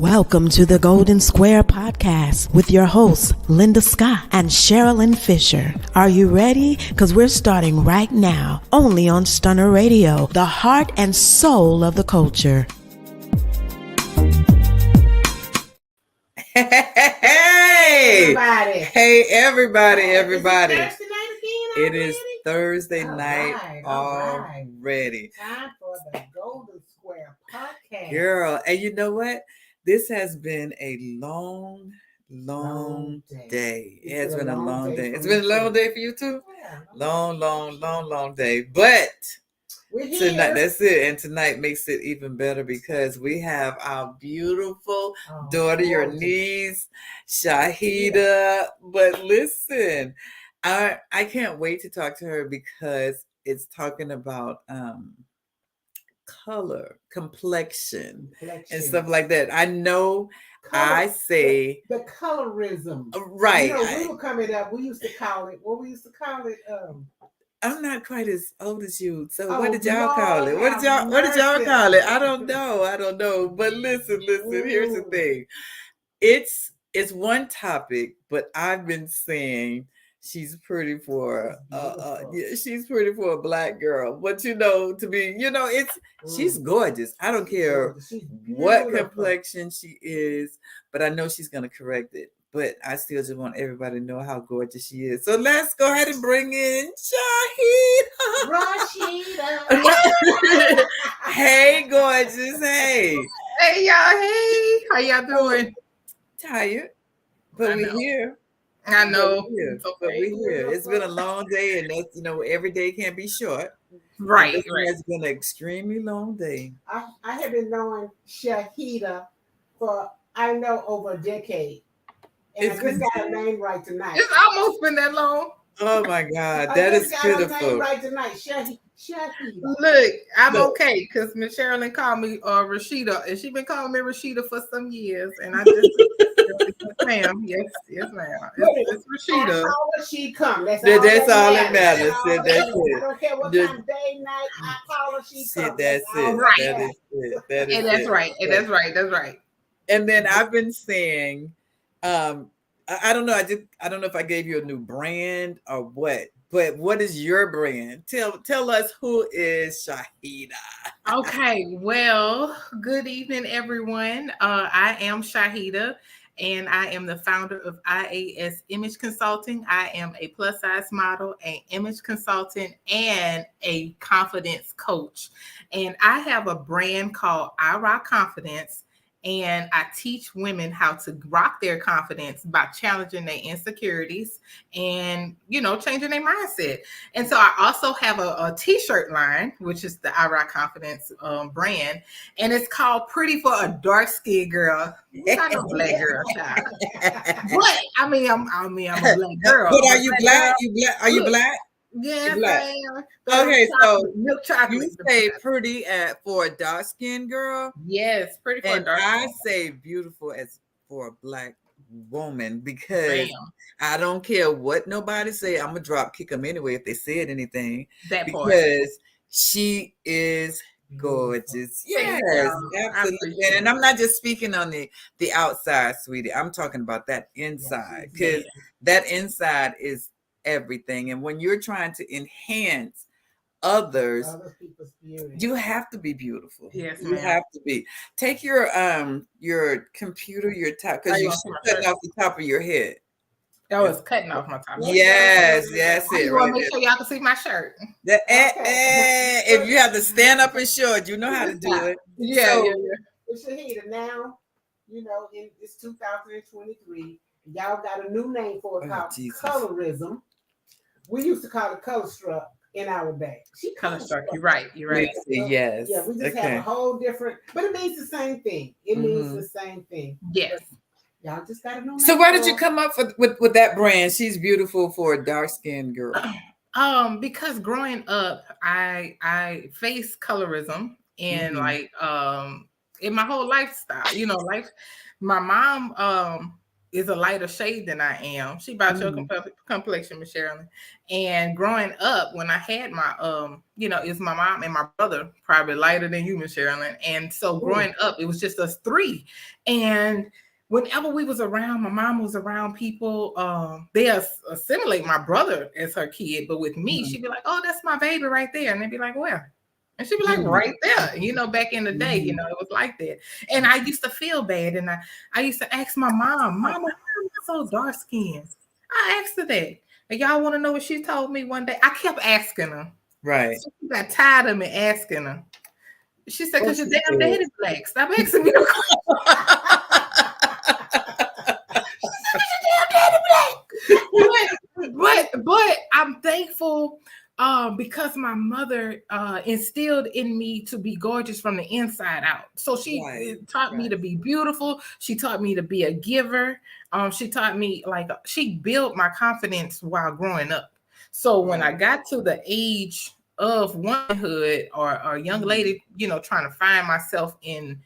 Welcome to the Golden Square Podcast with your hosts, Linda Scott and Sharilyn Fisher. Are you ready? Because we're starting right now, only on Stunner Radio, the heart and soul of the culture. Hey, everybody. Hey, everybody. It is Thursday night already. Time for the Golden Square Podcast. Girl, and you know what? This has been a long day. It's been a long day. It's been a long day for you too? Yeah. Long day. But we're here. Tonight, that's it. And tonight makes it even better because we have our beautiful daughter, your niece, Shahidah. Yeah. But listen, I can't wait to talk to her because it's talking about color, complexion, and stuff like that. I know I say the colorism. Right. You know, we were coming up, we used to call it, I'm not quite as old as you, so what did y'all call it? What did y'all call it? I don't know. But listen. Here's the thing. It's one topic, but I've been saying she's pretty for she's pretty for a black girl. But she's gorgeous. I don't care what complexion she is, but I know she's gonna correct it. But I still just want everybody to know how gorgeous she is. So let's go ahead and bring in Rashida. Hey, gorgeous. Hey. Hey, y'all. Hey. How y'all doing? Tired. But we're here. I know. But we're here. It's been a long day, and that's, every day can't be short. Right. It's been an extremely long day. I have been knowing Shahidah for, over a decade. And I just got her name right tonight. It's almost been that long. Oh my God, that is beautiful. Her name right tonight, Shahidah. Look, I'm okay because Miss Sharilyn called me Rashida, and she's been calling me Rashida for some years, and I just ma'am, yes, ma'am. It's Rashida. How she come? That's all that matters. That's it. I don't care what time of day, night. I call her. She comes. That's it. Right. That is it. That's right. That's right. And then I've been saying, I don't know. I don't know if I gave you a new brand or what. But what is your brand? Tell us, who is Shahidah? Okay, well, good evening, everyone. I am Shahidah, and I am the founder of I.A.S. Image Consulting. I am a plus-size model, an image consultant, and a confidence coach. And I have a brand called I Rock Confidence. And I teach women how to rock their confidence by challenging their insecurities and, changing their mindset. And so I also have a t-shirt line, which is the I Rock Confidence brand. And it's called Pretty for a Dark-Skinned Girl. I'm not a black girl, child. But, I'm a black girl. But are you black? Are you black? Yes, I am. Okay, so milk chocolate. You say pretty for a dark-skinned girl? Yes, pretty for a dark skin. I say beautiful as for a black woman because I don't care what nobody say. I'm gonna drop kick them anyway if they said anything. Because she is gorgeous. Yes, absolutely. And I'm not just speaking on the outside, sweetie. I'm talking about that inside because that inside is everything. And when you're trying to enhance others, you have to be beautiful. Yes, you have to be. Take your computer, your top, because you're cutting off the top of your head. Oh, it's cutting off my top. Yes, it. You want to make sure y'all can see my shirt. If you have to stand up and show it, you know how to do it. Yeah. Shahidah, now, it's 2023. Y'all got a new name for it called colorism. We used to call it color struck in our day. She color struck. You're right. Yes. Yeah, we just have a whole different, but it means the same thing. It means the same thing. Yes. Y'all just gotta know. So why did you come up with that brand? She's beautiful for a dark-skinned girl. Because growing up, I faced colorism and in my whole lifestyle. My mom is a lighter shade than I am. She about your complexion, Miss Sharilyn. And growing up, when I had my it's my mom and my brother, probably lighter than you, Miss Sharilyn. And so growing up, it was just us three. And whenever we was around, my mom was around people, they assimilate my brother as her kid. But with me, she'd be like, oh, that's my baby right there. And they'd be like, where? And she'd be like, right there. Back in the day, it was like that. And I used to feel bad. And I used to ask my mom, Mama, why am I so dark skinned? I asked her that. And y'all want to know what she told me one day? I kept asking her. Right. So she got tired of me asking her. She said, because your damn daddy black. Stop asking me. But I'm thankful because my mother instilled in me to be gorgeous from the inside out. So she taught me to be beautiful. She taught me to be a giver. She taught me, she built my confidence while growing up. So when I got to the age of womanhood or a young lady, trying to find myself in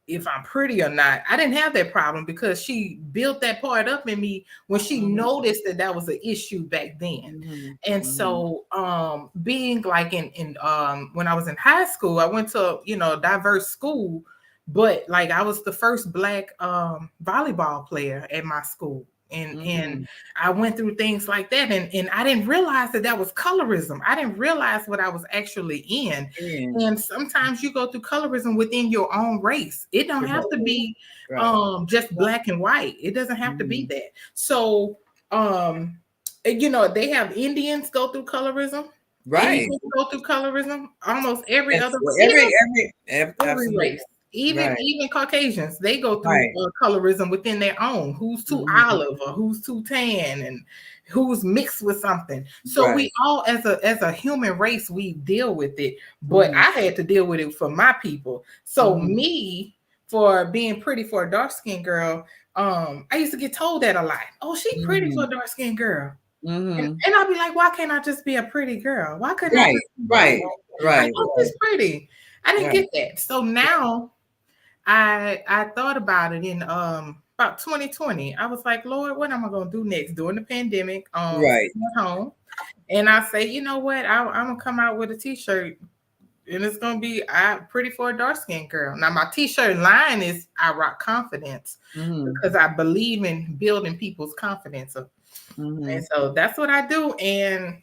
if I'm pretty or not, I didn't have that problem because she built that part up in me when she noticed that was an issue back then. And so being like in when I was in high school, I went to a diverse school, but like I was the first Black volleyball player at my school. And I went through things like that. And I didn't realize that was colorism. I didn't realize what I was actually in. And sometimes you go through colorism within your own race. It don't have to be just black and white. It doesn't have to be that. So, they have Indians go through colorism. Right. Asians go through colorism. Almost every other every race. Even Caucasians, they go through colorism within their own. Who's too olive or who's too tan and who's mixed with something. So we all, as a human race, we deal with it. But I had to deal with it for my people. So me, for being pretty for a dark-skinned girl, I used to get told that a lot. Oh, she's pretty for a dark-skinned girl. And I'll be like, why can't I just be a pretty girl? Why couldn't I just be right? Oh, she's pretty. I didn't get that. So now I thought about it in about 2020. I was like, Lord, what am I gonna do next during the pandemic? At home, and I say, you know what? I'm gonna come out with a T-shirt, and it's gonna be pretty for a dark skinned girl. Now my T-shirt line is I rock confidence because I believe in building people's confidence up, and so that's what I do. And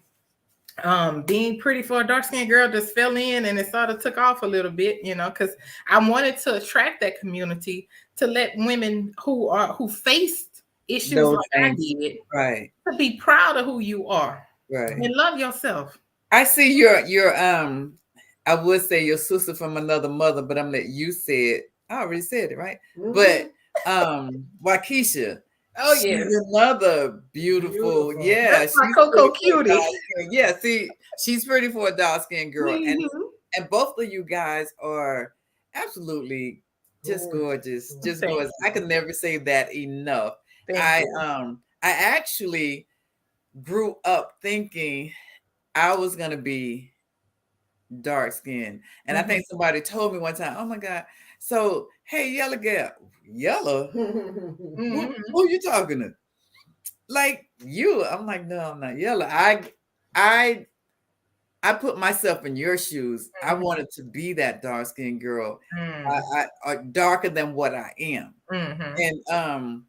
being pretty for a dark-skinned girl just fell in and it sort of took off a little bit, because I wanted to attract that community to let women who faced issues like I did, to be proud of who you are, and love yourself. I see your I would say your sister from another mother, but I'm let you say it. I already said it, right? But Waukesha. Oh yeah, she's another beautiful. Yeah, that's my Coco cutie. Yeah, see, she's pretty for a dark-skinned girl, and both of you guys are absolutely just gorgeous, just gorgeous. I can never say that enough. I actually grew up thinking I was gonna be dark-skinned, and I think somebody told me one time, "Oh my God, so hey, yellow girl." Yellow? Who you talking to? Like you? I'm like, no, I'm not yellow. I put myself in your shoes. I wanted to be that dark-skinned girl, I darker than what I am. And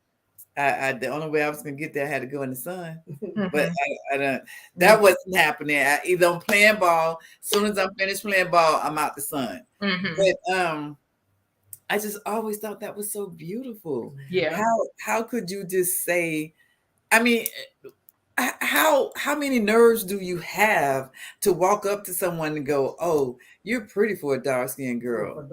I the only way I was gonna get there, I had to go in the sun. But I don't. That wasn't happening. Either I'm playing ball. As soon as I'm finished playing ball, I'm out the sun. But I just always thought that was so beautiful. Yeah. How could you just say? I mean, how many nerves do you have to walk up to someone and go, "Oh, you're pretty for a dark-skinned girl."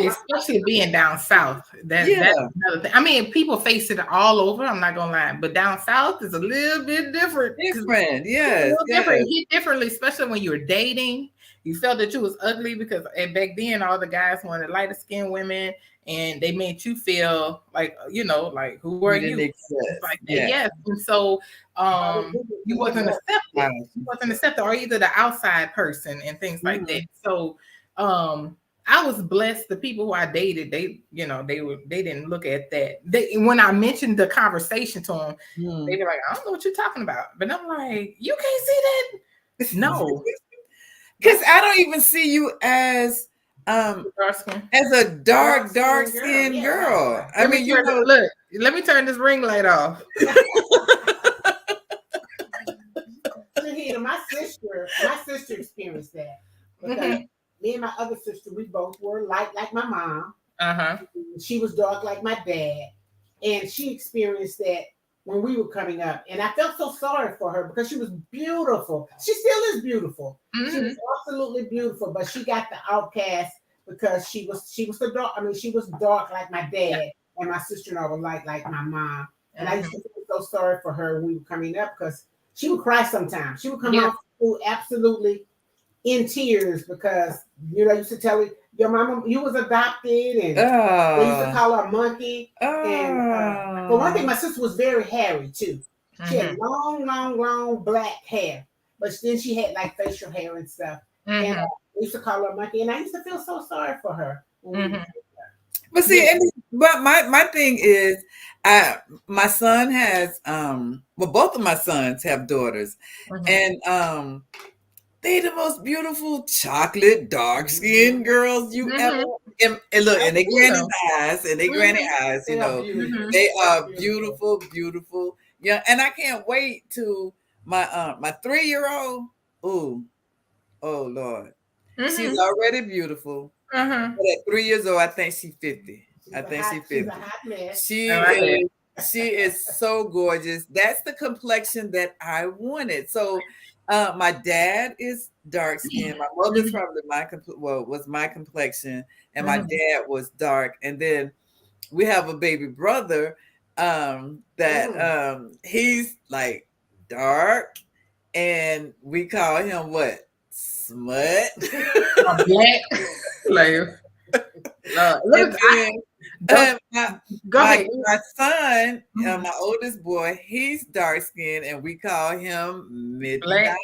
Especially being down south. That's another thing. I mean, people face it all over. I'm not gonna lie, but down south is a little bit different. Different, different. Hit differently, especially when you were dating. You felt that you was ugly because back then all the guys wanted lighter skinned women, and they made you feel like like who are you? Like that, yes. And so you wasn't accepted. You wasn't accepted, or either the outside person and things like that. So I was blessed. The people who I dated, they didn't look at that. When I mentioned the conversation to them, they were like, I don't know what you're talking about. But I'm like, you can't see that? No. Because I don't even see you as a dark skinned girl. Right. I mean, look, let me turn this ring light off. My sister experienced that. Because me and my other sister, we both were like my mom. She was dark like my dad. And she experienced that when we were coming up. And I felt so sorry for her because she was beautiful. She still is beautiful. She was absolutely beautiful, but she got the outcast because she was the dark. I mean, she was dark like my dad, and my sister-in-law was like my mom. And I used to feel so sorry for her when we were coming up because she would cry sometimes. She would come off school absolutely in tears because I used to tell her, your mama, you was adopted, and they used to call her a monkey. And for one thing, my sister was very hairy too. She had long black hair, but then she had like facial hair and stuff. And they used to call her a monkey, and I used to feel so sorry for her. But see, but my thing is, my son has both of my sons have daughters, and they the most beautiful chocolate dark skinned girls you ever. And look, and they granny eyes, they are beautiful. Yeah, and I can't wait to my 3-year-old. Oh Lord, she's already beautiful. But at 3 years old, I think she's 50. I think she's 50. She is so gorgeous. That's the complexion that I wanted. So my dad is dark skinned. My mother's probably was my complexion, and my dad was dark. And then we have a baby brother that he's like dark, and we call him what? Smut. Black. My son, my oldest boy, he's dark skinned, and we call him Midnight.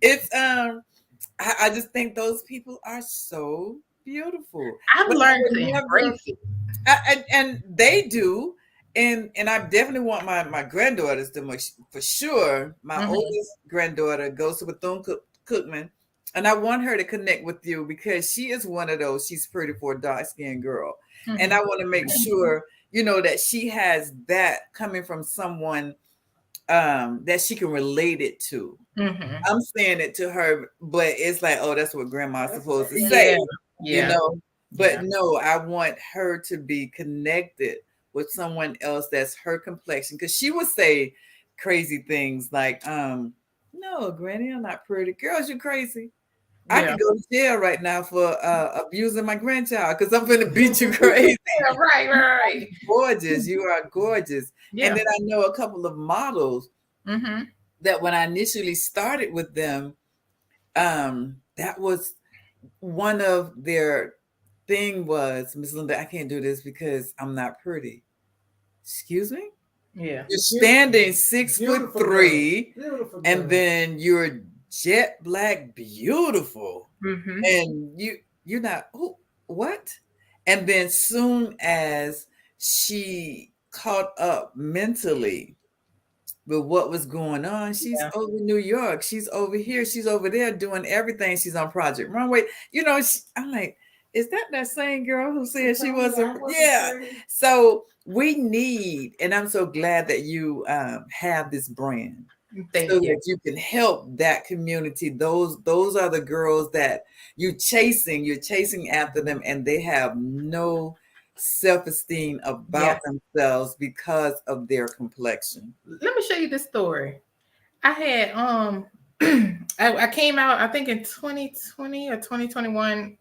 It's I just think those people are so beautiful. I've learned to embrace it, and they do. And I definitely want my granddaughters to much for sure. My oldest granddaughter goes to Bethune-Cookman, and I want her to connect with you because she is one of those. She's pretty for a dark-skinned girl, and I want to make sure that she has that coming from someone that she can relate it to. I'm saying it to her, but it's like, oh, that's what grandma's supposed to say, But no, I want her to be connected with someone else that's her complexion, because she would say crazy things like, no, Granny, I'm not pretty. Girls, you're crazy. I could go to jail right now for abusing my grandchild because I'm going to beat you crazy. Right. Gorgeous. You are gorgeous. And then I know a couple of models that when I initially started with them, that was one of their thing was, Miss Linda, I can't do this because I'm not pretty. Excuse me? Yeah. You're standing 6'3", and then you're jet black, beautiful, and you're not. What? And then soon as she caught up mentally with what was going on, she's over New York, she's over here, she's over there doing everything. She's on Project Runway. I'm like, is that same girl who said she wasn't? So we need, and I'm so glad that you have this brand. That you can help that community. Those are the girls that you're chasing after them, and they have no self-esteem about themselves because of their complexion. Let me show you this story. I had I came out, I think in 2020 or 2021.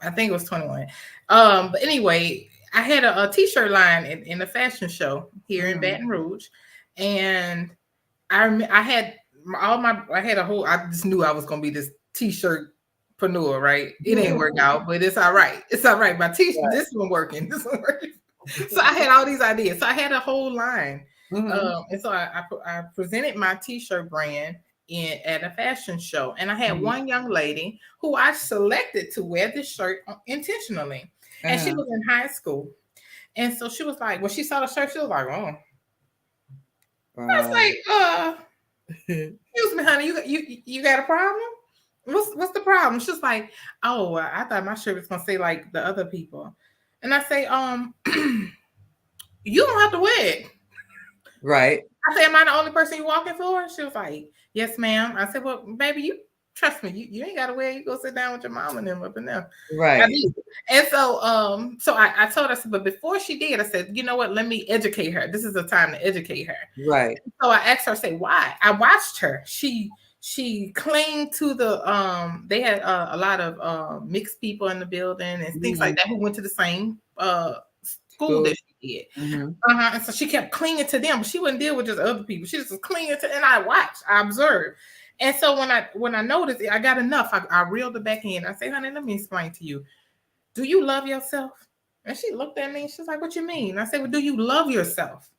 I think it was 21. But anyway, I had a t-shirt line in a fashion show here in Baton Rouge, and I had I just knew I was gonna be this t-shirt preneur, right? It ain't worked out, but it's all right. It's all right. My t-shirt, this one working. So I had all these ideas. So I had a whole line. And so I presented my t-shirt brand, at a fashion show, and I had one young lady who I selected to wear this shirt intentionally, and she was in high school, and so she was like, when she saw the shirt, she was like, "Oh," I was like, "Excuse me, honey, you got a problem? What's the problem?" She's like, "Oh, I thought my shirt was gonna say like the other people," and I say, "You don't have to wear it." Right. I said, "Am I the only person you walking for?" She was like, "Yes, ma'am." I said, "Well, baby, you trust me. You ain't got to wear it. You go sit down with your mom and them up in there." Right. I did. And so I told her, but before she did, I said, "You know what? Let me educate her. This is the time to educate her." Right. So I asked her, I say, "Why?" I watched her. She clinged to the they had a lot of mixed people in the building and things like that who went to the same school that she did. And so she kept clinging to them, but she wouldn't deal with just other people. She just was clinging to, and I watched, I observed. And so when I noticed it, I got enough. I reeled it back in. I say, "Honey, let me explain to you. Do you love yourself?" And she looked at me. She's like, "What you mean?" I said, "Well, do you love yourself?"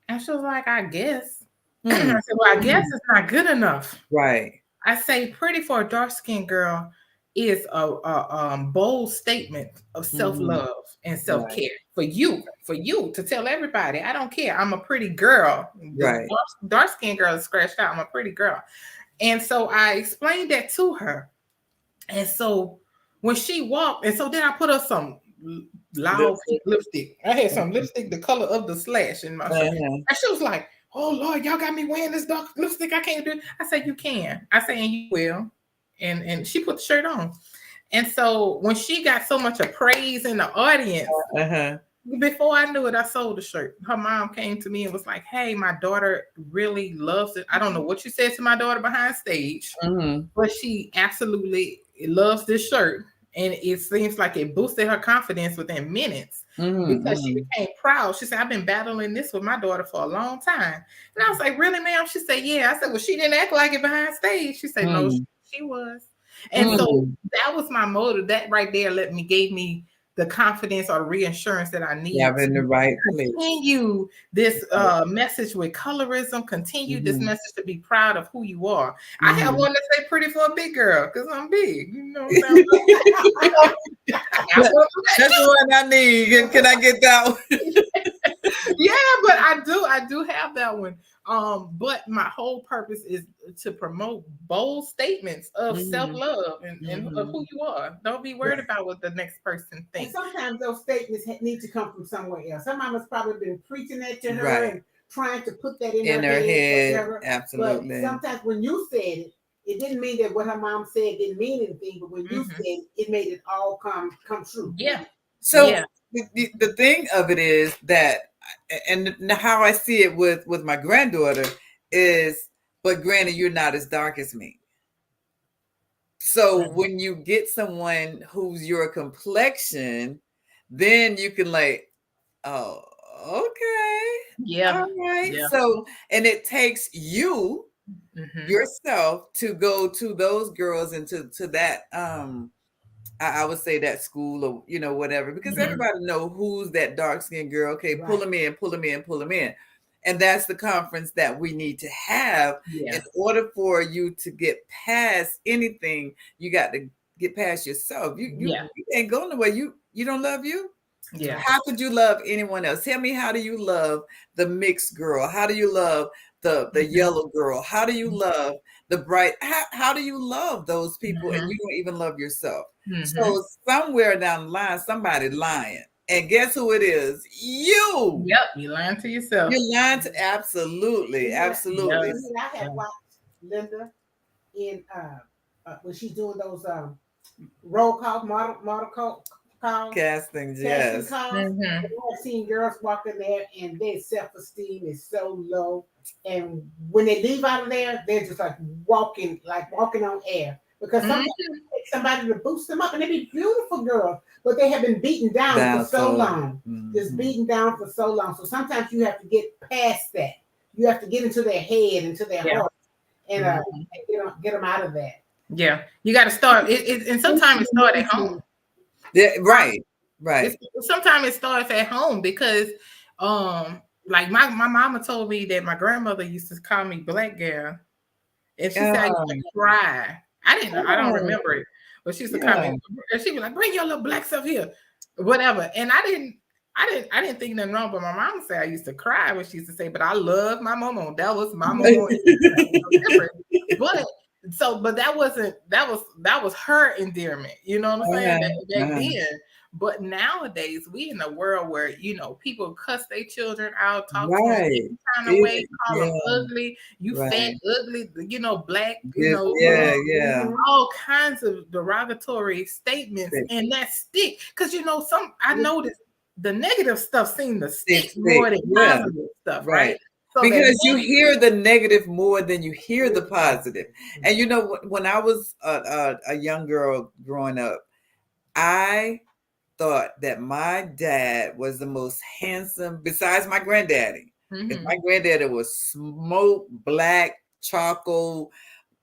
And she was like, "I guess." I said, "Well, I guess it's not good enough." Right. I say, pretty for a dark-skinned girl is a bold statement of self-love and self-care for you to tell everybody, "I don't care. I'm a pretty girl." Right. The dark-skinned girl is scratched out. "I'm a pretty girl." And so I explained that to her. And so when she walked, and so then I put her some loud lipstick. I had some lipstick the color of the slash in my shirt. And she was like, "Oh Lord, y'all got me wearing this dark lipstick. I can't do it." I said, "You can." I said, "And you will." And she put the shirt on. And so when she got so much of praise in the audience, before I knew it, I sold the shirt. Her mom came to me and was like, "Hey, my daughter really loves it. I don't know what you said to my daughter behind stage, but she absolutely loves this shirt. And it seems like it boosted her confidence within minutes because she became proud." She said, "I've been battling this with my daughter for a long time." And I was like, "Really, ma'am?" She said, "Yeah." I said, "Well, she didn't act like it behind stage." She said, "No, she was." And so that was my motive. That right there gave me the confidence or the reassurance that I need to continue this message with colorism, continue this message to be proud of who you are. I have one to say pretty for a big girl because I'm big. You know what I'm saying? That's the one I need. Can I get that one? Yeah, but I do have that one. But my whole purpose is to promote bold statements of self-love and of who you are. Don't be worried about what the next person thinks. And sometimes those statements need to come from somewhere else. Her mama's probably been preaching that to her and trying to put that in her head. Absolutely. But sometimes when you said it, it didn't mean that what her mom said didn't mean anything, but when you said it, it made it all come true. Yeah. So the thing of it is that, and how I see it with my granddaughter is, but granny, you're not as dark as me. So when you get someone who's your complexion, then you can like, "Oh, okay. Yeah. All right." Yeah. So, and it takes you yourself to go to those girls and to that I would say that school or whatever, because everybody know who's that dark skinned girl. Okay, pull them in, pull them in, pull them in. And that's the conference that we need to have in order for you to get past anything. You got to get past yourself. You ain't going nowhere. You don't love you. Yeah. How could you love anyone else? Tell me, how do you love the mixed girl? How do you love the yellow girl? How do you love the bright? How do you love those people and you don't even love yourself? So somewhere down the line, somebody lying. And guess who it is? You. Yep, you lying to yourself. You're lying to absolutely. I have watched Linda in when she's doing those roll call, model call castings. Calls. I've seen girls walk in there and their self-esteem is so low. And when they leave out of there, they're just like walking on air. Because sometimes it takes somebody to boost them up, and they be beautiful girls, but they have been beaten down for so long. Just beaten down for so long. So sometimes you have to get past that. You have to get into their head, into their heart, and get them out of that. Yeah, you got to start. And sometimes it starts at home. Yeah, right. Sometimes it starts at home because, like my mama told me that my grandmother used to call me black girl. And she said I used to cry. I don't remember it. But she used to come in and she'd be like, bring your little black stuff here. Whatever. And I didn't think nothing wrong, but my mom said I used to cry when she used to say, but I love my mama. That was my mama. But that was her endearment. You know what I'm saying? Back then. But nowadays, we in a world where, people cuss their children out, talk to them any kind of way, call them ugly, you fat, ugly, black, all kinds of derogatory statements, and that stick. Because, I noticed the negative stuff seemed to stick more than positive stuff, right? So because you hear the negative more than you hear the positive. And when I was a young girl growing up, I thought that my dad was the most handsome, besides my granddaddy. Mm-hmm. My granddaddy was smoke black, charcoal,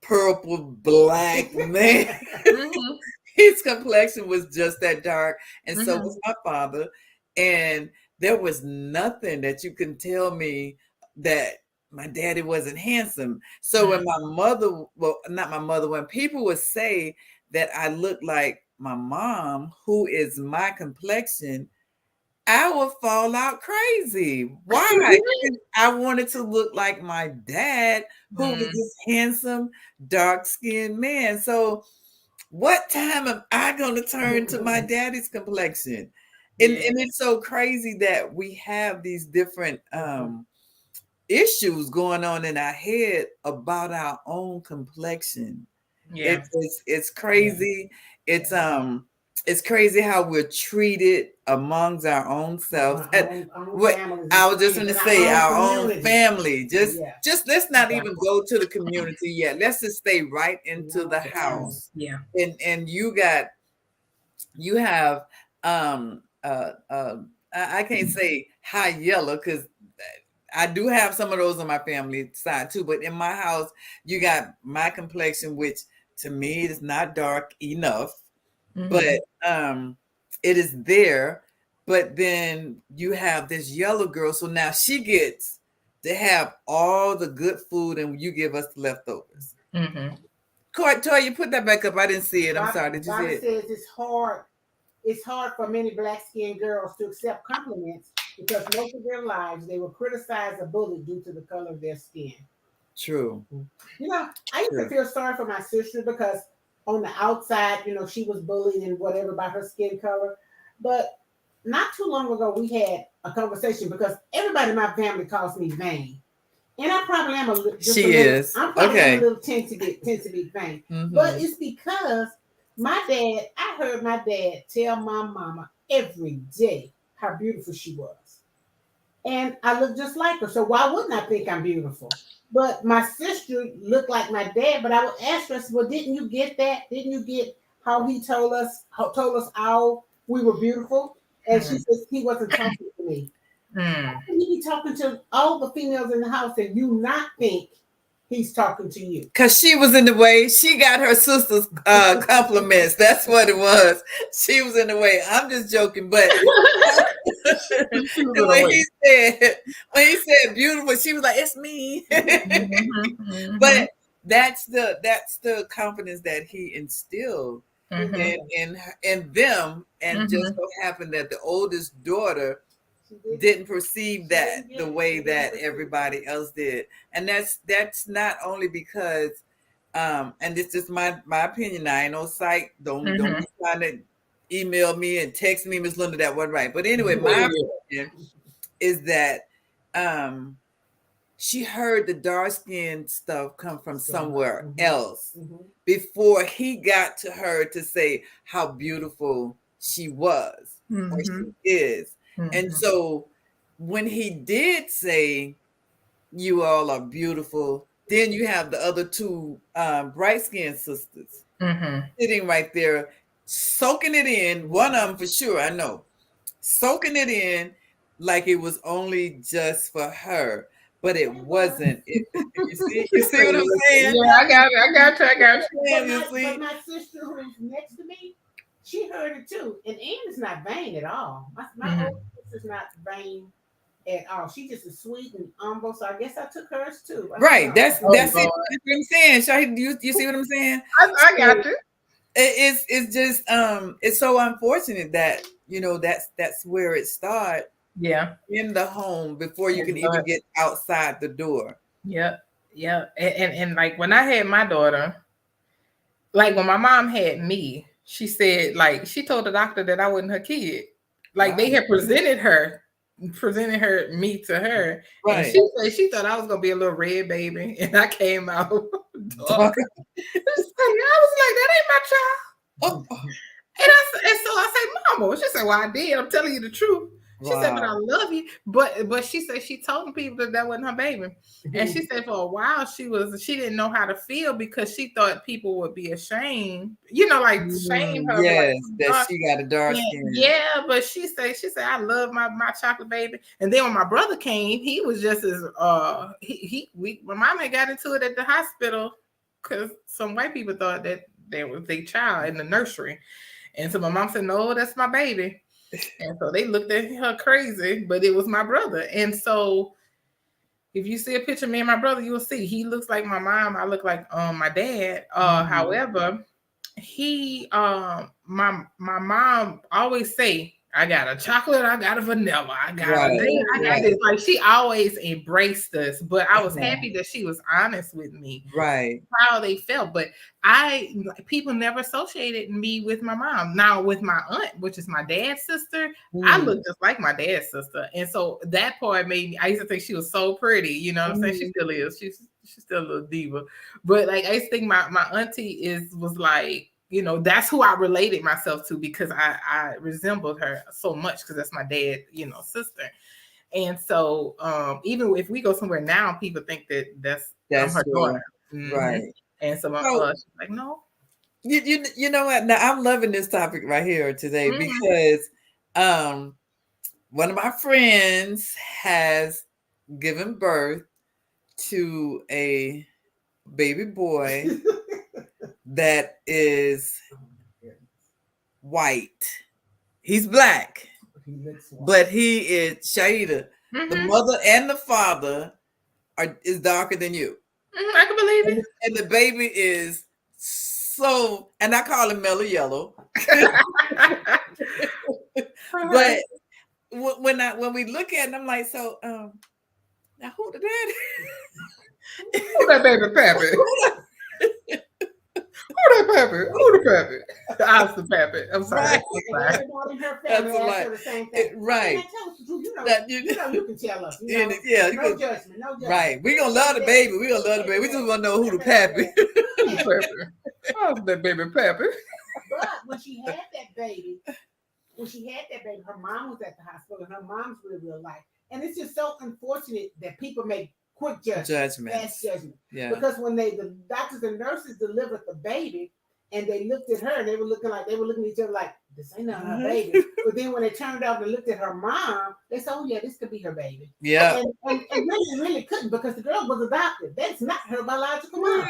purple, black man. Mm-hmm. His complexion was just that dark, and so was my father. And there was nothing that you can tell me that my daddy wasn't handsome. So when my mother, not my mother, when people would say that I looked like my mom, who is my complexion, I would fall out crazy. Why? I wanted to look like my dad, who was this handsome, dark-skinned man. So what time am I going to turn to my daddy's complexion? And it's so crazy that we have these different issues going on in our head about our own complexion. Yeah. It's crazy. It's crazy how we're treated amongst our own selves. I was just going to say our own family. Just let's not even go to the community yet. Let's just stay right into the house. Yeah. And you have I can't say high yellow because I do have some of those on my family side too, but in my house, you got my complexion, which to me is not dark enough, but it is there. But then you have this yellow girl, so now she gets to have all the good food, and you give us the leftovers. Toy, you put that back up. I didn't see it. I'm sorry. Did you see it? Says it's hard. It's hard for many black-skinned girls to accept compliments because most of their lives they were criticized or bullied due to the color of their skin. True. I used to feel sorry for my sister because on the outside, she was bullied and whatever by her skin color. But not too long ago, we had a conversation because everybody in my family calls me vain. And I probably am a little. I'm probably a little tend to be vain. But it's because I heard my dad tell my mama every day how beautiful she was. And I look just like her. So why wouldn't I think I'm beautiful? But my sister looked like my dad, but I would ask her, well, didn't you get that? Didn't you get how he told us how we were beautiful? And she says he wasn't talking to me. How can he be talking to all the females in the house and you not think he's talking to you? Because she was in the way. She got her sister's compliments. That's what it was. She was in the way. I'm just joking, but when he said beautiful, she was like, it's me. But that's the confidence that he instilled in them. And just so happened that the oldest daughter didn't perceive that the way that everybody else did. And that's not only because and it's just my opinion. I ain't no psych. Don't be trying to email me and text me, Miss Linda, that wasn't right. But anyway, my opinion is that she heard the dark skin stuff come from somewhere else before he got to her to say how beautiful she was or she is. And so when he did say, you all are beautiful, then you have the other two bright-skinned sisters sitting right there, soaking it in. One of them for sure, I know, soaking it in like it was only just for her, but it wasn't. You see what I'm saying? Yeah, I got you. But my sister who's next to me, she heard it too. And Anne is not vain at all. My older sister's not vain at all. She just is sweet and humble. So I guess I took hers too. Right. That's it. That's what I'm saying. Shahid, you see what I'm saying? I got you. It's just it's so unfortunate that that's where it starts. Yeah. In the home before you can even get outside the door. Yeah. Yeah. And like when I had my daughter, like when my mom had me, she said, like, she told the doctor that I wasn't her kid. Like they had presented me to her. Right. And she said she thought I was gonna be a little red baby. And I came out dark. I was like, that ain't my child. Oh. And so I said, Mama. She said, well, I did. I'm telling you the truth. She said, but I love you. But she said she told people that wasn't her baby. And she said for a while she didn't know how to feel because she thought people would be ashamed, like shame her. Yes, that she got a dark skin. Yeah, but she said, I love my chocolate baby. And then when my brother came, he was just as my mom had got into it at the hospital because some white people thought that there was their child in the nursery. And so my mom said, no, that's my baby. And so they looked at her crazy, but it was my brother. And so if you see a picture of me and my brother, you will see he looks like my mom. I look like my dad. However, my mom always say, I got a chocolate, I got a vanilla, I got this. Like she always embraced us, but I was happy that she was honest with me. Right. How they felt. But people never associated me with my mom. Now with my aunt, which is my dad's sister, I look just like my dad's sister. And so that part made me, I used to think she was so pretty, you know what I'm saying? She still is. She's still a little diva. But like I used to think my auntie was like, that's who I related myself to because I resembled her so much because that's my dad, sister. And so even if we go somewhere now, people think that that's her daughter. Right. And so my she's like, no. You know what? Now I'm loving this topic right here today because one of my friends has given birth to a baby boy that is white. He's black, but he is Shahidah. The mother and the father is darker than you. I can believe it. And the baby is so, and I call him mellow yellow. But when we look at him, I'm like, so now who the daddy? Who that baby pappy? Who the pappy? I was the pappy. I'm sorry. Everybody in her family asked her the same thing. Right. You can tell us. No judgment. Right. We're going to love the baby. We just want to know who the pappy. I was that baby pappy. But when she had that baby, her mom was at the hospital and her mom's real life. And it's just so unfortunate that people make quick judgment. Fast judgment. Yeah. Because when the doctors and nurses delivered the baby and they looked at her and they were looking at each other like, this ain't not her baby. But then when they turned out and looked at her mom, they said, oh yeah, this could be her baby. Yeah. And really couldn't because the girl was adopted. That's not her biological mom.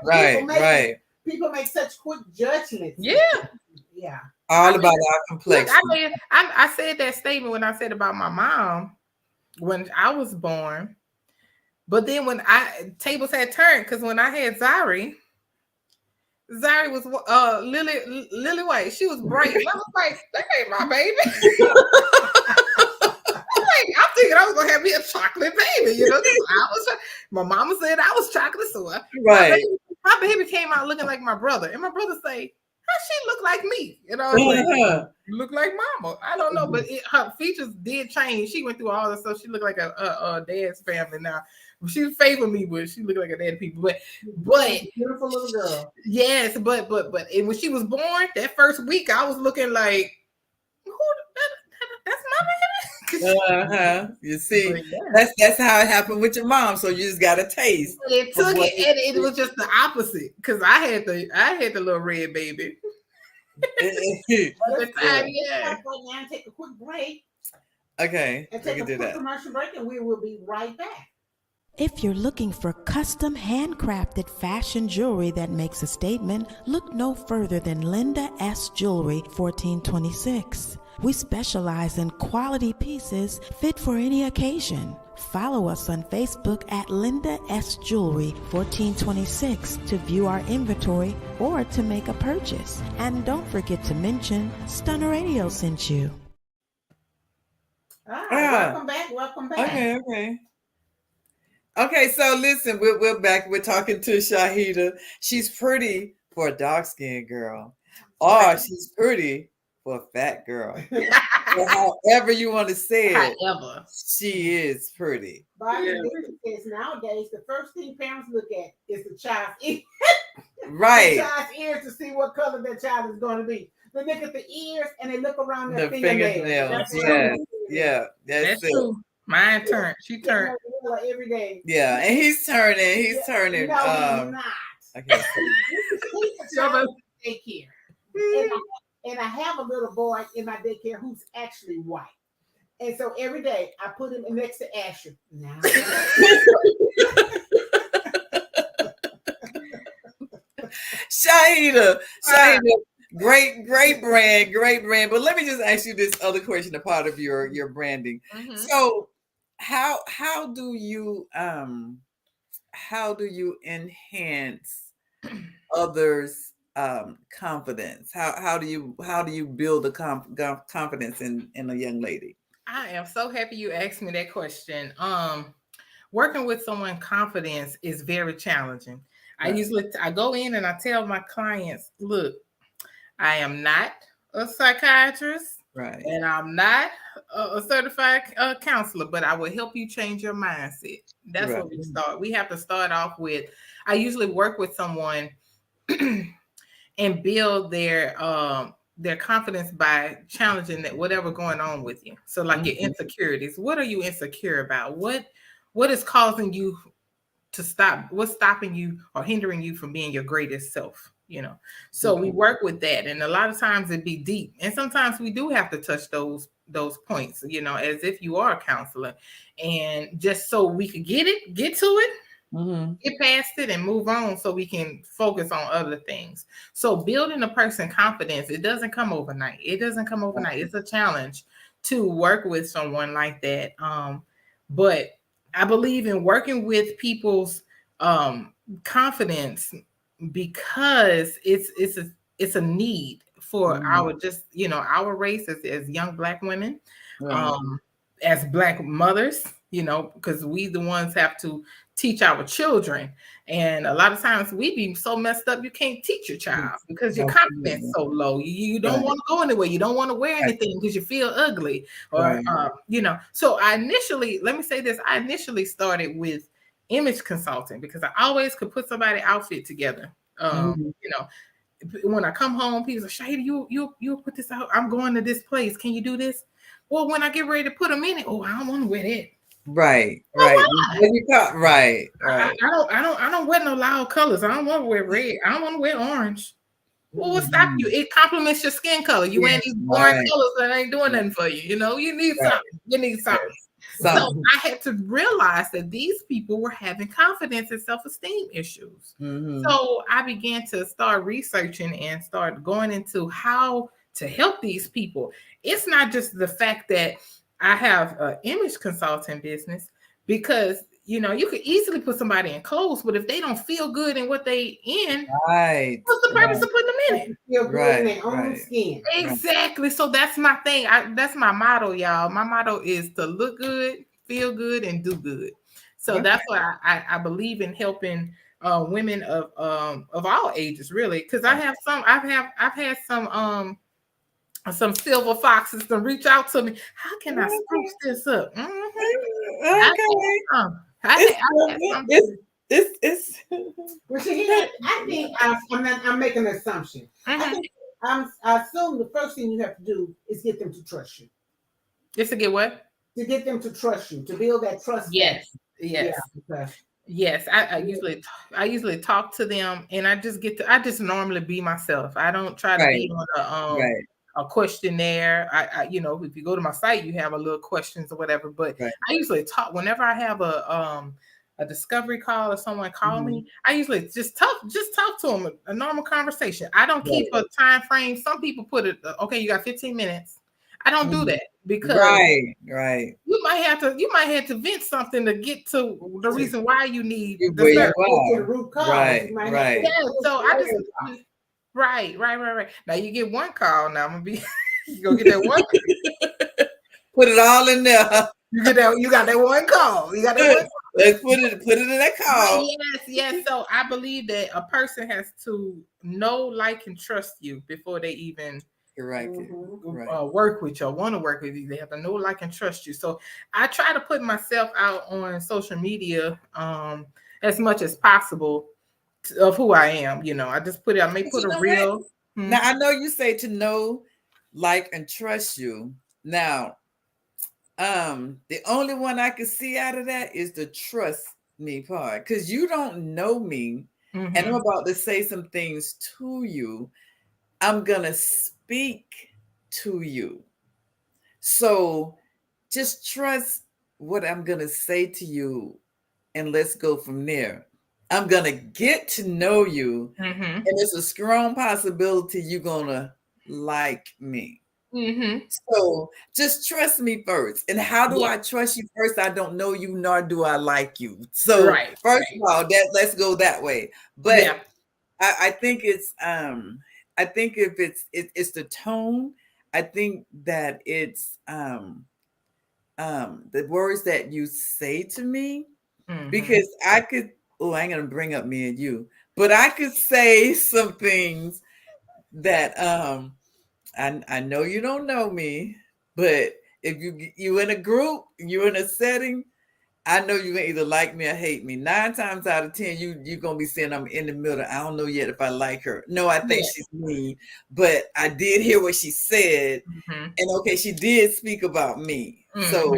Right. People make such quick judgments. Yeah. Yeah. All about our complexity. Look, I said that statement when I said about my mom when I was born, but then when tables had turned because when I had Zari was lily white. She was bright. I was like, that ain't my baby. I'm thinking I was gonna have me a chocolate baby, my mama said I was chocolate, so right. My baby came out looking like my brother, and my brother say, she look like me, look like mama. I don't know, but her features did change. She went through all this stuff. She looked like a dad's family now. She favored me, but she looked like a dad people. But beautiful little girl. Yes, but when she was born, that first week, I was looking like, that's my baby. You see, that's how it happened with your mom. So you just got a taste. It took it, and it was just the opposite because I had the little red baby. Now take a quick break. Okay, and take a quick commercial break, and we will be right back. If you're looking for custom handcrafted fashion jewelry that makes a statement, look no further than Linda S. Jewelry, 1426. We specialize in quality pieces fit for any occasion. Follow us on Facebook at Linda S. Jewelry 1426 to view our inventory or to make a purchase. And don't forget to mention Stunner Radio sent you. Welcome back. Okay, so listen, we're back. We're talking to Shahidah. She's pretty for a dark-skinned girl. Or she's pretty for a fat girl. Or however you want to say it. However. She is pretty. But because nowadays, the first thing parents look at is the child's ears. Right. The child's ears to see what color that child is going to be. They look at the ears and they look around their fingernails. Yeah, that's true. Mine turned. She turned every day. Yeah, and he's turning. He's turning. No, he's not. Okay. Daycare. And I have a little boy in my daycare who's actually white. And so every day I put him next to Asher. Now. Shahidah, great brand. But let me just ask you this other question, a part of your branding. Mm-hmm. So how do you enhance others' confidence? How do you build the confidence in a young lady? I am so happy you asked me that question. Working with someone confidence is very challenging. Right. I go in and I tell my clients, look, I am not a psychiatrist, right, and I'm not a certified counselor, but I will help you change your mindset. That's right. What we start. We have to start off with. I usually work with someone and build their confidence by challenging that whatever going on with you. So like your insecurities, what are you insecure about? What is causing you to stop? What's stopping you or hindering you from being your greatest self? So we work with that, and a lot of times it be deep, and sometimes we do have to touch those points, as if you are a counselor, and just so we could get to it. Mm-hmm. Get past it and move on so we can focus on other things. So building a person confidence, it doesn't come overnight. It's a challenge to work with someone like that. But I believe in working with people's confidence because it's a need for our race as young Black women, as Black mothers, because we the ones have to teach our children. And a lot of times we be so messed up, you can't teach your child because your confidence is so low. You don't want to go anywhere. You don't want to wear anything because you feel ugly. Or, so I initially started with image consulting because I always could put somebody's outfit together. When I come home, people say, Shahidah, you put this out. I'm going to this place. Can you do this? Well, when I get ready to put them in it, I don't want to wear that. Right. Right. I don't wear no loud colors. I don't want to wear red. I don't want to wear orange. Well, what's stopping you? It complements your skin color. You wear these boring colors that ain't doing nothing for you. You need something. You need something. So I had to realize that these people were having confidence and self-esteem issues. Mm-hmm. So I began to start researching and start going into how to help these people. It's not just the fact that I have an image consulting business because, you could easily put somebody in clothes, but if they don't feel good in what they in, what's the purpose of putting them in it? Feel good in their own skin. Exactly. Right. So that's my thing. That's my motto, y'all. My motto is to look good, feel good, and do good. So that's why I believe in helping women of all ages, really, because I've had some silver foxes to reach out to me. How can I spruce this up? It's. Well, I think I'm making an assumption. I assume the first thing you have to do is get them to trust you. Just to get what? To get them to trust you, to build that trust. Yes. Yes, I usually talk to them, and I just normally be myself. I don't try to be on a questionnaire. I if you go to my site, you have a little questions or whatever. But I usually talk whenever I have a discovery call or someone call me. I usually just talk to them, a normal conversation. I don't keep a time frame. Some people put it, okay, you got 15 minutes. I don't do that because right. You might have to vent something to get to the reason why you need You the where service. you The are. root cause. Right. Yeah, so I just right. Now you get one call. Now I'm gonna be you gonna get that one. Put it all in there. You get that. You got that one call. You got that one. Let's put it in that call. Yes. So I believe that a person has to know, like, and trust you before they even Right. work with you or want to work with you. They have to know, like, and trust you. So I try to put myself out on social media as much as possible of who I am. I just put it. I may put a real. Now I know you say to know, like, and trust you. Now, the only one I can see out of that is the trust me part, because you don't know me, and I'm about to say some things to you. I'm gonna speak to you, so just trust what I'm gonna say to you, and let's go from there. I'm gonna get to know you, and it's a strong possibility you're gonna like me. So just trust me first. And how do I trust you first? I don't know you, nor do I like you. So first of all, let's go that way. But I think it's I think if it's the tone. I think that it's the words that you say to me, because I could, I ain't gonna bring up me and you, but I could say some things that I know you don't know me, but if you in a group, you in a setting, I know you either like me or hate me. 9 times out of 10, you're gonna be saying I'm in the middle. I don't know yet if I like her. No, I think she's mean, but I did hear what she said, and okay, she did speak about me. So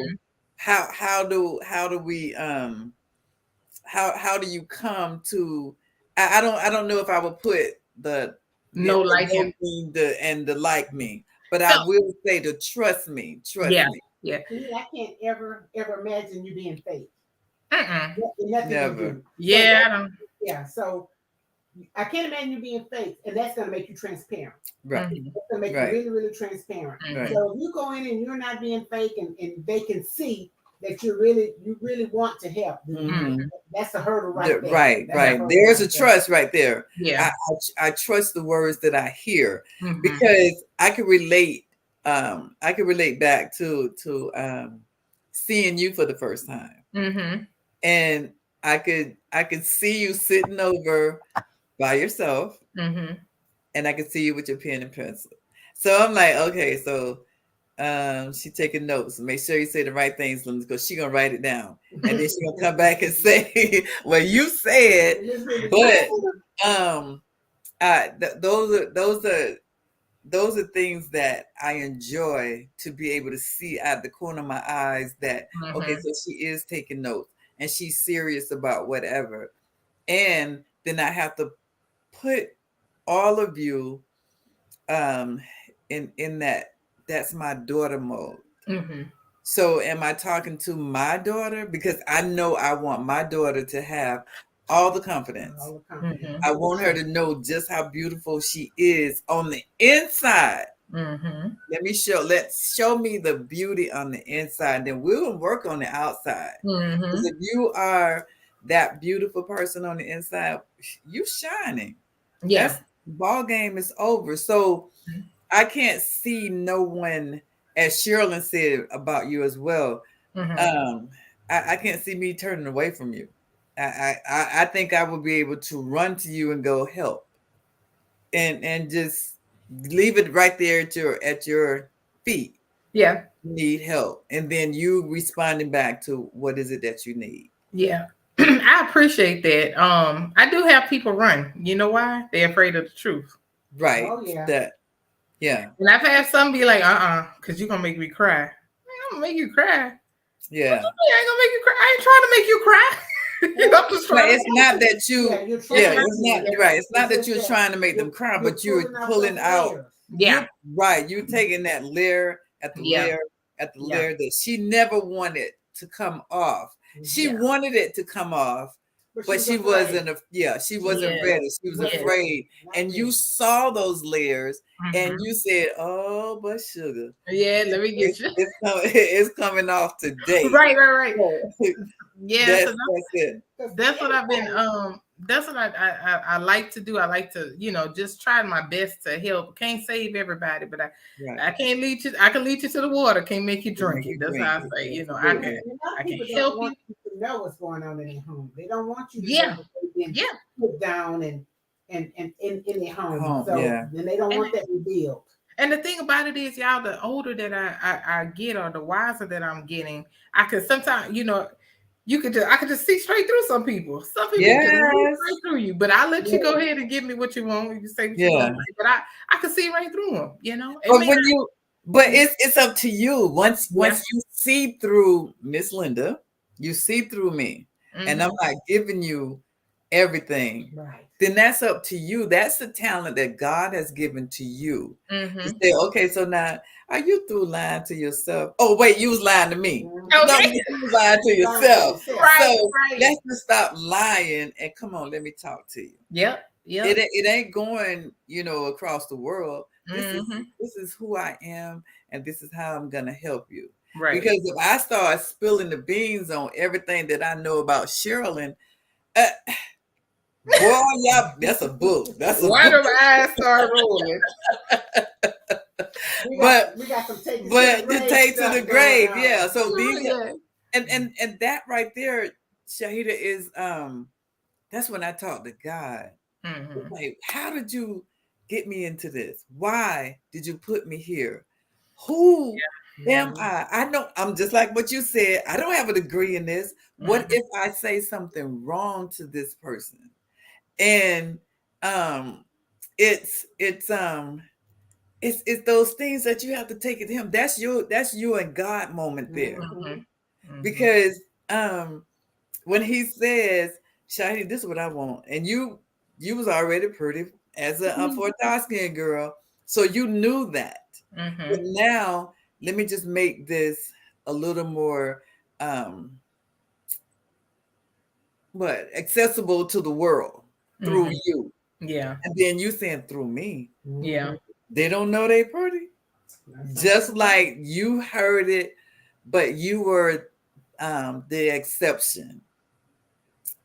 how do we how do you come to? I don't know if I would put the like him and the like me, but I will say to trust me. Me. I can't ever imagine you being fake. Never. So I can't imagine you being fake, and that's going to make you transparent. Right. That's going to make you really, really transparent. So if you go in and you're not being fake, and they can see that you really want to help, that's a hurdle right there. Right. There's a trust right there. I trust the words that I hear, because I can relate. I can relate back to seeing you for the first time, and I could see you sitting over by yourself, and I could see you with your pen and pencil. So I'm like, okay, so she taking notes. Make sure you say the right things, because she gonna write it down, and then she gonna come back and say, "Well, you said," but those are things that I enjoy, to be able to see out the corner of my eyes that okay, so she is taking notes and she's serious about whatever, and then I have to put all of you in that's my daughter mode. So am I talking to my daughter? Because I know I want my daughter to have all the confidence. I want her to know just how beautiful she is on the inside. Let's show me the beauty on the inside, then we'll work on the outside. Because if you are that beautiful person on the inside, you shining. That's, ball game is over. So I can't see no one, as Sharilyn said about you as well. I can't see me turning away from you. I think I would be able to run to you and go help, and just leave it right there at your feet. You need help, and then you responding back to what is it that you need. I appreciate that. I do have people run. You know why? They're afraid of the truth. Right. Oh, yeah. And I've had some be like, because you're gonna make me cry. I'm gonna make you cry. Yeah. I ain't gonna make you cry. I ain't trying to make you cry. It's not that you it's not right. It's not that you're trying to make them cry, but you're pulling out. You're taking that layer at the layer at the layer that she never wanted to come off. She wanted it to come off, But she wasn't she wasn't ready. She was afraid. And you saw those layers and you said, "Oh, but sugar. Yeah, let me get you. It's coming off today." Right. Yeah, that's it. That's what I've been that's what I like to do. I like to, just try my best to help. Can't save everybody, but I can't lead you. I can lead you to the water. Can't make you drink it. That's how I say. I can help you. To know what's going on in their home. They don't want you to know that they've been put down and in their home. So then they don't want that revealed. And the thing about it is, y'all, the older that I get, or the wiser that I'm getting, I can sometimes, I could just see straight through some people. Some people can see straight through you, but I'll let you go ahead and give me what you want. You say what you want, but I can see right through them, But it's up to you. Once you see through Miss Linda, you see through me, and I'm not giving you everything. Right. Then that's up to you. That's the talent that God has given to you. To say, okay, so now are you through lying to yourself? Oh, wait, you was lying to me. Okay. No, you was lying to yourself. Right. Let's just stop lying and come on, let me talk to you. Yep. It ain't going, across the world. This is who I am, and this is how I'm gonna help you. Right. Because if I start spilling the beans on everything that I know about Sharilyn, boy, yeah, that's a book. That's a Why book. do my eyes start rolling? We got some take to the grave. Yeah. So and that right there, Shahidah, is that's when I talk to God. Like, how did you get me into this? Why did you put me here? Who am I? I know I'm just like what you said. I don't have a degree in this. What if I say something wrong to this person? And it's those things that you have to take it to him. That's you and God moment there. Because when he says, Shahidi, this is what I want, and you was already pretty as a for a dark skinned girl, so you knew that. But now let me just make this a little more accessible to the world through you. Yeah. And then you saying through me. Yeah. They don't know they pretty. Just like you heard it, but you were the exception.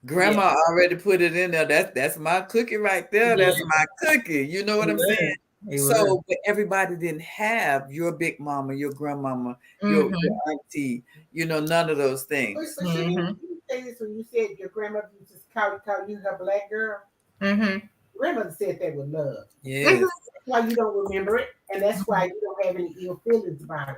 Grandma already put it in there. That's my cookie right there. That's my cookie. You know what I'm saying? So, but everybody didn't have your big mama, your grandmama, your auntie, none of those things. But you say this when you said your grandmother used to call you her black girl. Grandmother said that with love. Yes. That's why you don't remember it, and that's why you don't have any ill feelings about it.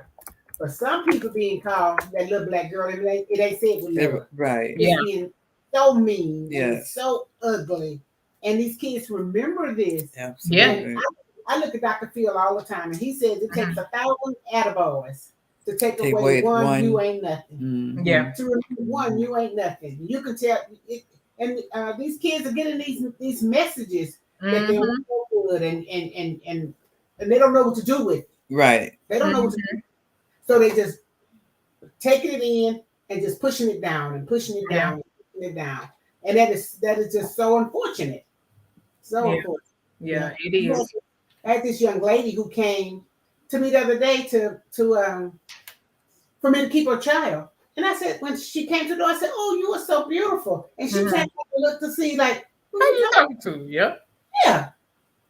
But some people being called that little black girl, it ain't said with love. Right. It's being so mean and so ugly. And these kids remember this. Absolutely. I look at Dr. Phil all the time, and he says it takes 1,000 attaboys to take away one, you ain't nothing. Yeah. To remember one, you ain't nothing. You can tell it, and these kids are getting these messages that they're so good and they don't know what to do with it. Right. They don't know what to do. So they just taking it in and just pushing it down and pushing it down and pushing it down. And that is just so unfortunate. So unfortunate. Yeah, it is. I had this young lady who came to me the other day for me to keep her child. And I said, when she came to the door, I said, "Oh, you are so beautiful." And she tried to look to see, like, who are you talking to? Yeah. Yeah.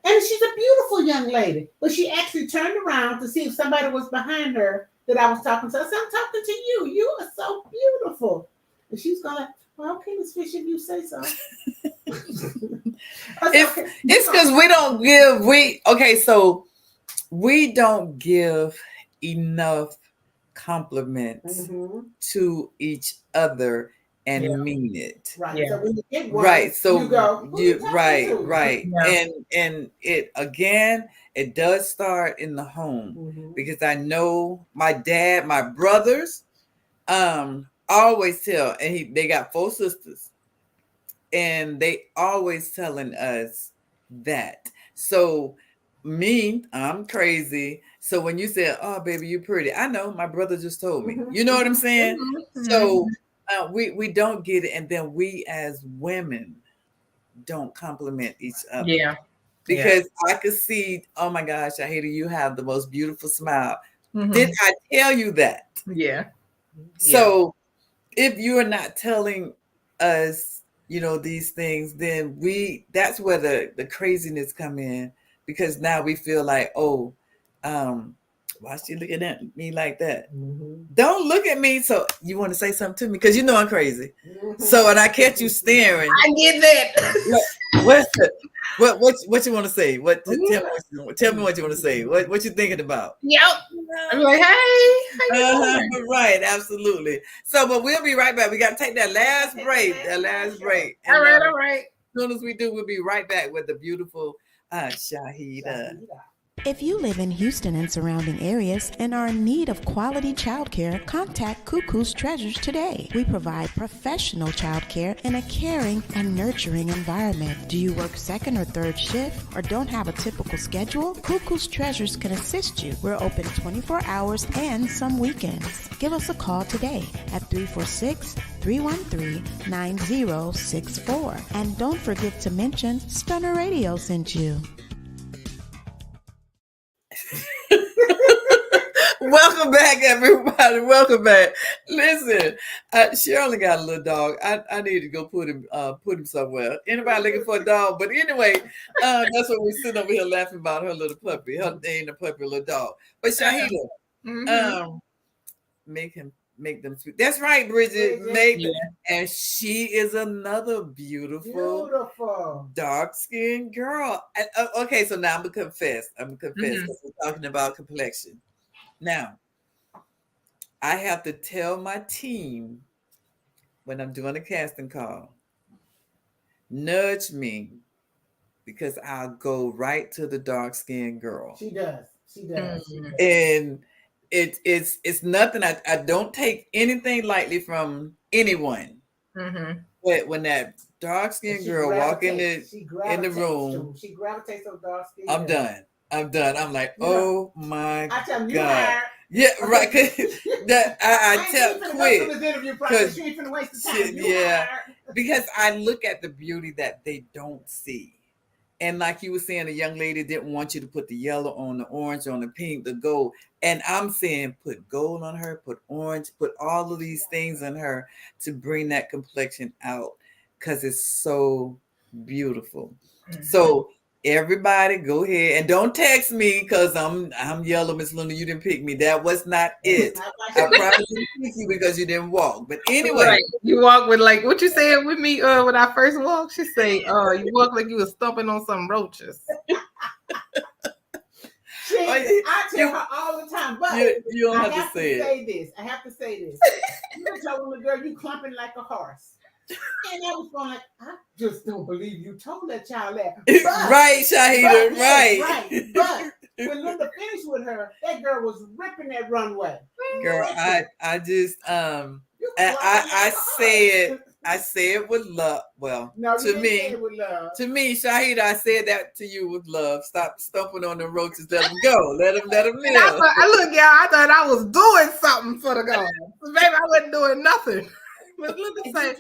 And she's a beautiful young lady. But she actually turned around to see if somebody was behind her that I was talking to. I said, "I'm talking to you. You are so beautiful." And she's going like, "Well, okay, Miss Fisher, you say so." It's because we don't give, so we don't give enough compliments to each other and mean it. Right. So when you get one, so you go, right. Yeah. And it again, it does start in the home because I know my dad, my brothers, always tell, and they got 4 sisters, and they always telling us that. So me, I'm crazy. So when you say, "Oh, baby, you pretty," I know my brother just told me. You know what I'm saying? So we don't get it, and then we as women don't compliment each other. Yeah. Because I could see, oh my gosh, Shahidah, you have the most beautiful smile. Mm-hmm. Did I tell you that? Yeah. So if you're not telling us, these things, then that's where the craziness come in, because now we feel like, oh, why is she looking at me like that? Mm-hmm. Don't look at me. So you want to say something to me because I'm crazy. Mm-hmm. So when I catch you staring, I get that. What you want to say? Tell me what you want to say. What you thinking about? Yep. I'm like, hey, how you doing? Right, absolutely. So, but we'll be right back. We got to take that last break. And, all right. As soon as we do, we'll be right back with the beautiful Shahidah. If you live in Houston and surrounding areas and are in need of quality childcare, contact Cuckoo's Treasures today. We provide professional childcare in a caring and nurturing environment. Do you work second or third shift or don't have a typical schedule? Cuckoo's Treasures can assist you. We're open 24 hours and some weekends. Give us a call today at 346-313-9064. And don't forget to mention Stunner Radio sent you. Welcome back, everybody. Welcome back. Listen, Sharilyn got a little dog. I need to go put him somewhere. Anybody looking for a dog? But anyway, that's what we're sitting over here laughing about, her little puppy. Her ain't a puppy, little dog. But Shahidah, make them sweet. That's right, Bridget. And she is another beautiful dark-skinned girl. Okay, so now I'm gonna confess because we're talking about complexion. Now, I have to tell my team when I'm doing a casting call, nudge me, because I'll go right to the dark-skinned girl. She does. And it's nothing. I don't take anything lightly from anyone. Mm-hmm. But when that dark-skinned girl walk in the room, she gravitates to dark-skinned. I'm done. I'm like, oh my God. Yeah, right. I tell quick. Because I look at the beauty that they don't see. And like you were saying, a young lady didn't want you to put the yellow on the orange, on the pink, the gold. And I'm saying put gold on her, put orange, put all of these things on her to bring that complexion out, because it's so beautiful. Mm-hmm. So everybody go ahead and don't text me because I'm yellow, Miss Luna. You didn't pick me. That was not it. I probably didn't pick you because you didn't walk. But anyway, right. You walk with, like what you said with me when I first walked. She said, you walk like you was stomping on some roaches. I tell her all the time, but you don't have to say this. I have to say this. You told the girl you clumping like a horse. And I was going like, I just don't believe you told that child that. Right, Shahidah, right. But when Linda finished with her, that girl was ripping that runway. Girl, I just I say it with love. Well, no, to me, say it with love. To me, Shahidah, I said that to you with love. Stop stumping on the roaches. Let them go. Let them live. I thought I was doing something for the girl. Baby, I wasn't doing nothing. But look at say,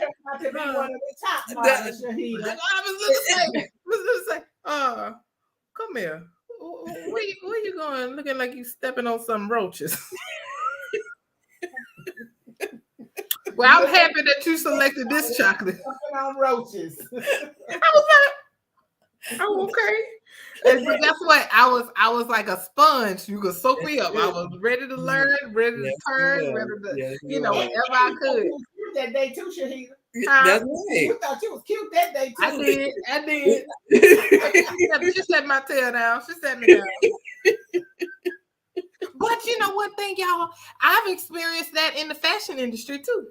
come here. Where you going? Looking like you stepping on some roaches. Well, I'm happy that you selected this chocolate. Stepping on roaches. I was like, oh, okay. And guess what? I was like a sponge. You could soak me up. I was ready to learn, ready to turn, ready to, whatever I could. That day too, Shahidah. That's right. You thought you was cute that day too. I did. She set my tail down. She set me down. But you know one thing, y'all? I've experienced that in the fashion industry too.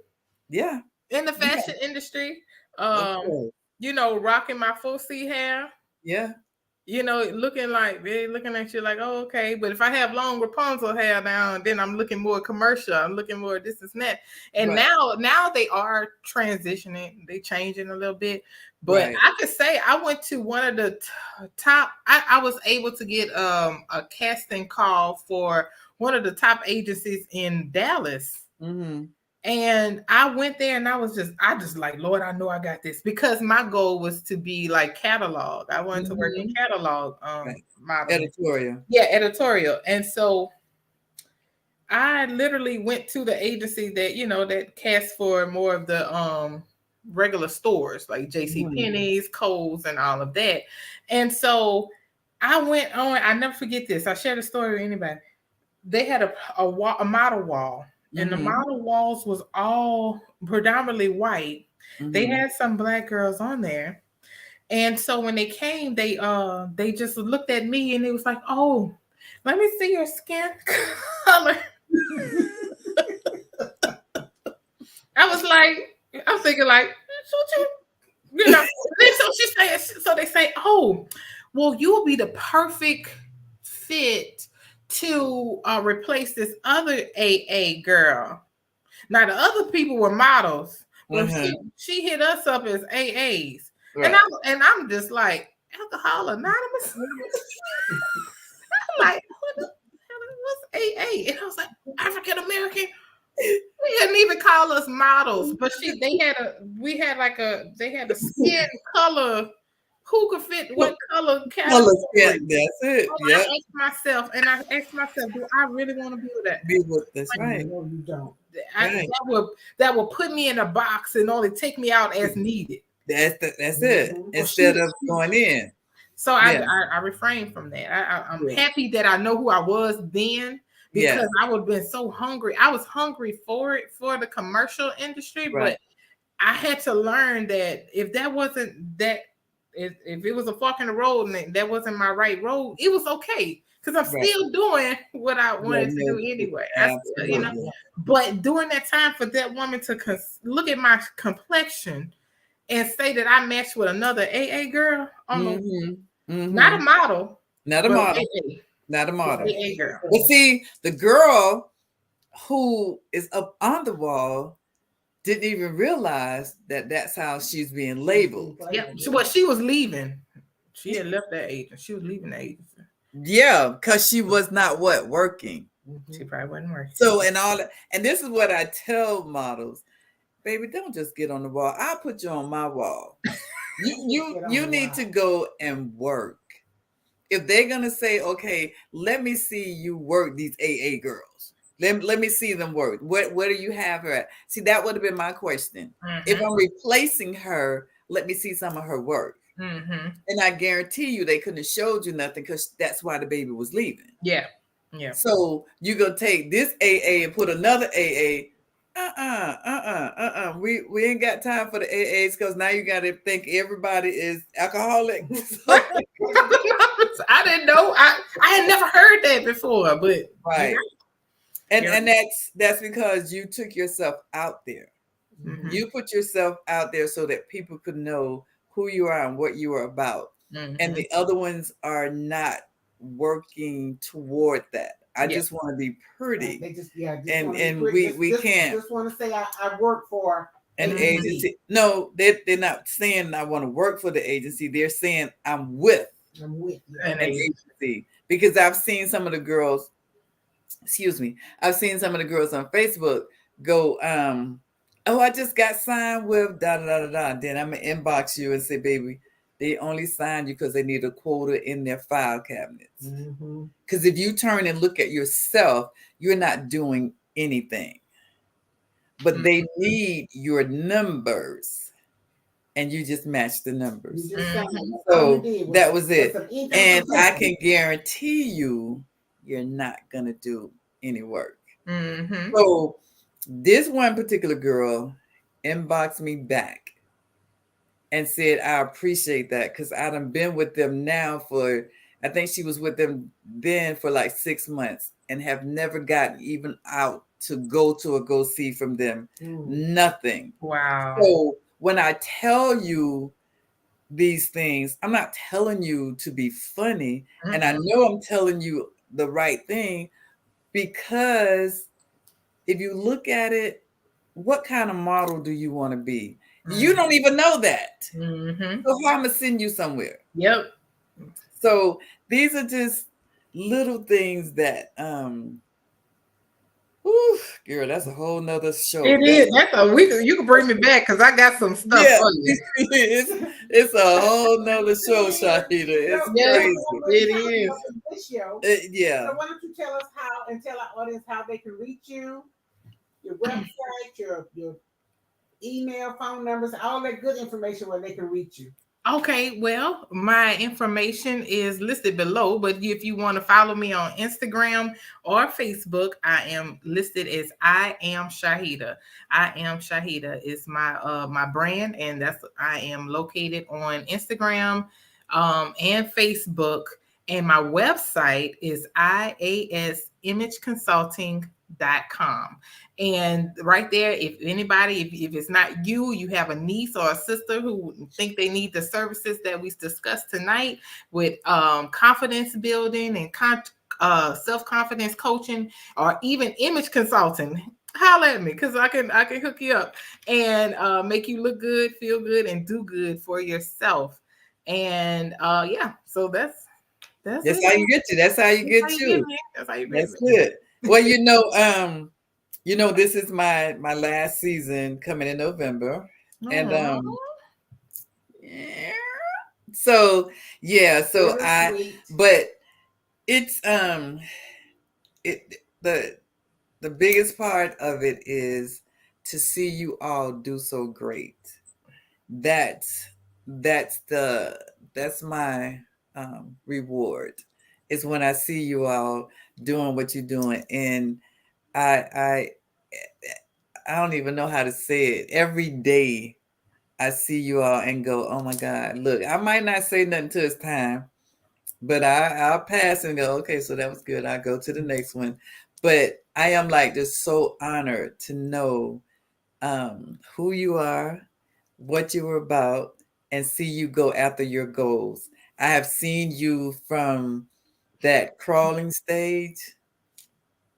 Yeah. In the fashion industry, rocking my full C hair. Yeah. Looking at you like, oh, okay. But if I have long Rapunzel hair now, then I'm looking more commercial. I'm looking more this and that. And now they are transitioning. They changing a little bit. But I could say I went to one of the top. I was able to get a casting call for one of the top agencies in Dallas. Mm-hmm. And I went there and I just like, Lord, I know I got this, because my goal was to be like catalog. I wanted to work in catalog modeling. Editorial. Yeah, editorial. And so I literally went to the agency that, that casts for more of the regular stores like JC Penney's, Kohl's, and all of that. And so I went on, I never forget this. I shared a story with anybody. They had a model wall, and the model walls was all predominantly white. They had some black girls on there. And so when they came, they just looked at me and it was like, oh, let me see your skin color. I was like, I'm thinking like, so they say, oh, well, you'll be the perfect fit to replace this other AA girl. Now the other people were models, but she hit us up as AAs, right. and I'm just like, Alcohol Anonymous. I'm like, what's AA? And I was like, African American. They didn't even call us models, but they had a skin color. Who could fit what color category? That's it. So I asked myself, do I really want to be with that? Be with this, right? No, you don't. That will put me in a box and only take me out as needed. That's it. Instead of going in. So I refrained from that. I'm happy that I know who I was then, because I would have been so hungry. I was hungry for the commercial industry, but I had to learn that if that wasn't that. If it was a fork in the road and that wasn't my right road, it was okay, because I'm still doing what I wanted to do anyway. But during that time, for that woman to look at my complexion and say that I matched with another AA girl, not a model, not a model, AA girl. But see, the girl who is up on the wall didn't even realize that that's how she's being labeled. Yeah, she was leaving. She had left that agency. She was leaving the agency. Yeah, because she was not working. She probably wasn't working. So and this is what I tell models, baby, don't just get on the wall. I'll put you on my wall. You need to go and work. If they're gonna say, okay, let me see you work these AA girls. Let me see them work. Where do you have her at? See, that would have been my question. If I'm replacing her, let me see some of her work. And I guarantee you they couldn't have showed you nothing, because that's why the baby was leaving. Yeah. So you're going to take this AA and put another AA. We ain't got time for the AAs, because now you got to think everybody is alcoholic. I didn't know. I had never heard that before, but right. And that's because you took yourself out there. You put yourself out there so that people could know who you are and what you are about. And the other ones are not working toward that. I just want to be pretty. They just we can't. Just want to say I work for an agency. No, they're not saying I want to work for the agency. They're saying I'm with an agency, because I've seen some of the girls. I've seen some of the girls on Facebook go, oh, I just got signed with da da da da. Then I'm gonna inbox you and say, baby, they only signed you because they need a quota in their file cabinets. Because if you turn and look at yourself, you're not doing anything. But they need your numbers, and you just match the numbers. So that was it. And I can guarantee you're not gonna do any work. So this one particular girl inboxed me back and said, I appreciate that, because I done been with them now I think she was with them then for like 6 months, and have never gotten even out to go to a go see from them. Nothing. Wow. So when I tell you these things, I'm not telling you to be funny. And I know I'm telling you the right thing, because if you look at it, what kind of model do you want to be? You don't even know that. So how am I send you somewhere? Yep. So these are just little things that Whew, girl, that's a whole nother show. It is. That's a week. You can bring me back because I got some stuff for you. it's a whole nother show, Shahidah. It's crazy. It is. This show. Yeah. So why don't you tell us how and tell our audience how they can reach you, your website, your email, phone numbers, all that good information where they can reach you. Okay, well, my information is listed below, but if you want to follow me on Instagram or Facebook, I am listed as I Am Shahidah. I Am Shahidah is my brand, and I am located on Instagram and Facebook, and my website is I.A.S imageconsulting.com. And right there, if anybody, if it's not you, you have a niece or a sister who think they need the services that we discussed tonight with confidence building and self-confidence coaching, or even image consulting, holler at me, because I can hook you up and make you look good, feel good, and do good for yourself. And yeah, so that's how you get you. That's how you get you. That's how you get me. That's good. Well, this is my last season coming in November. And so but it's the biggest part of it is to see you all do so great. That's my reward, is when I see you all doing what you're doing. And I don't even know how to say it. Every day I see you all and go, oh my God, look, I might not say nothing till it's time, but I'll pass and go, okay, so that was good. I'll go to the next one. But I am like just so honored to know who you are, what you were about, and see you go after your goals. I have seen you from that crawling stage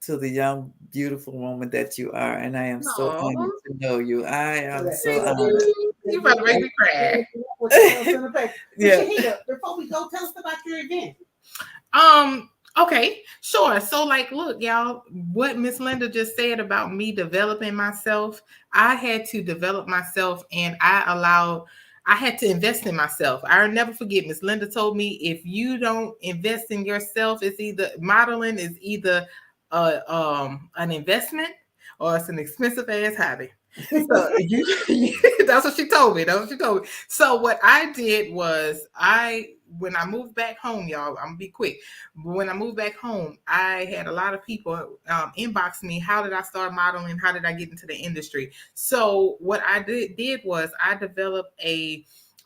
to the young, beautiful woman that you are. And I am so honored to know you. I am so honored. You about to make me cry. Yeah. Shahidah, before we go, tell us about your event. Okay, sure. So, like, look, y'all, what Miss Linda just said about me developing myself, I had to develop myself, and I had to invest in myself. I'll never forget, Miss Linda told me, if you don't invest in yourself, modeling is either an investment or it's an expensive ass hobby. So that's what she told me. So what I did was, when I moved back home, y'all, I'm gonna be quick. But when I moved back home, I had a lot of people inbox me. How did I start modeling? How did I get into the industry? So what I did was I developed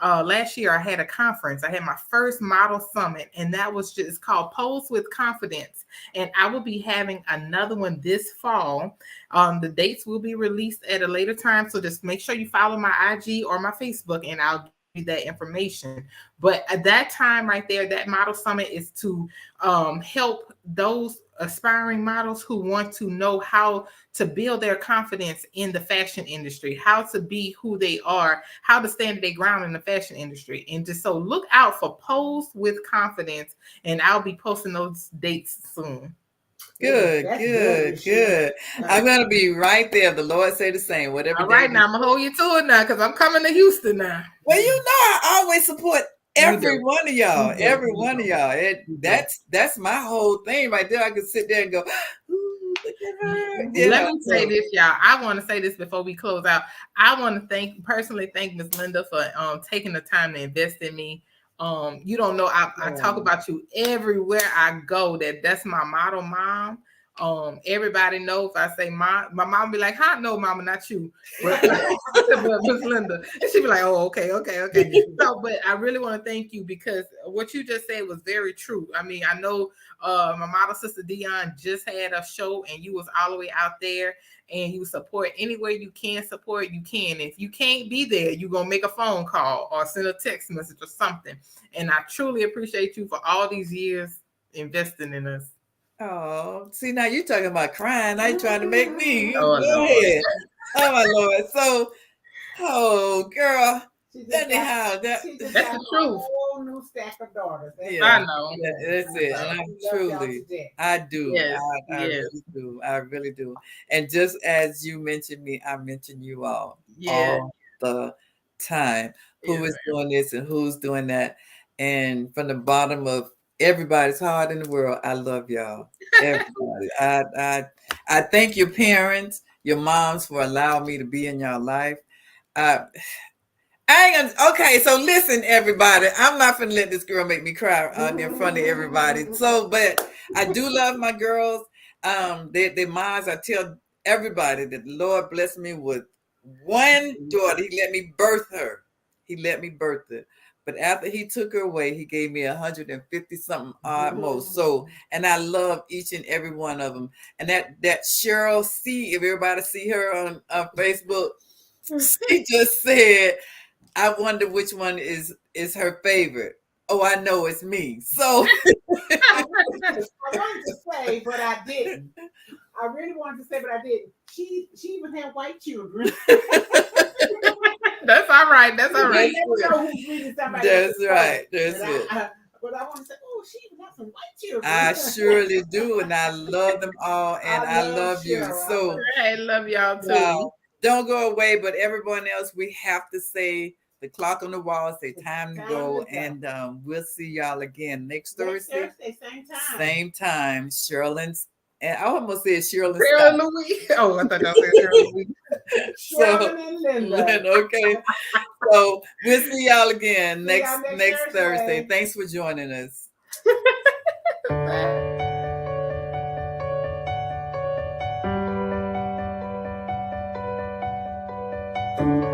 last year I had a conference. I had my first model summit, and that was just called Pose with Confidence. And I will be having another one this fall. The dates will be released at a later time. So just make sure you follow my IG or my Facebook, and I'll give you that information. But at that time right there, that model summit is to help those aspiring models who want to know how to build their confidence in the fashion industry, how to be who they are, how to stand their ground in the fashion industry. And just so look out for Pose with Confidence, and I'll be posting those dates soon. Good. I'm going to be right there. The Lord say the same. Whatever. All right, now I'm going to hold you to it now, because I'm coming to Houston now. Well, I always support every one of y'all. Every one of y'all. That's my whole thing right there. I can sit there and go, ooh, look at her. Let me say this, y'all. I want to say this before we close out. I want to personally thank Miss Linda for taking the time to invest in me. You don't know, I talk about you everywhere I go. That's my model mom. Everybody know if I say my mom be like, "Huh, no, mama, not you." But Miss Linda, and she be like, "Oh, okay." So, but I really want to thank you, because what you just said was very true. I mean, I know my model sister Dion just had a show, and you was all the way out there, and you support any way you can support. You can. If you can't be there, you gonna make a phone call or send a text message or something. And I truly appreciate you for all these years investing in us. Oh, see, now you're talking about crying. Now you're trying to make me. Oh, Go ahead. Oh, my Lord. So, oh, girl, Anyhow, that's the truth. A whole new stack of daughters. I know. That's it. And I'm truly, I do. Yes. I really do. I really do. And just as you mentioned me, I mention you all the time. Who is doing this and who's doing that? And from the bottom of everybody's heart in the world, I love y'all. Everybody. I thank your parents, your moms for allowing me to be in your life. I ain't gonna, okay, so listen, everybody. I'm not gonna let this girl make me cry in front of everybody. So, but I do love my girls. Their moms. I tell everybody that the Lord blessed me with one daughter. He let me birth her. He let me birth her. But after he took her away, he gave me 150 something odd most. So, and I love each and every one of them. And that Cheryl C, if everybody see her on Facebook, she just said, I wonder which one is her favorite. Oh, I know it's me. So I wanted to say, but I didn't. I really wanted to say, but I didn't. She even had white children. That's all right. That's all right. You never know who's reading somebody. That's right. That's it. But I want to say, oh, she even got some white children. I surely do, and I love them all, and I love you. So I love y'all too. Don't go away, but everyone else, we have to say the clock on the wall, say time to go, and we'll see y'all again next Thursday, same time. Sherilyn's, and I almost said Sharilyn Louise. Oh, I thought y'all said Sharilyn Louise. Sharilyn and Linda. Okay, so we'll see y'all again next Thursday. Thanks for joining us. Bye. Thank you.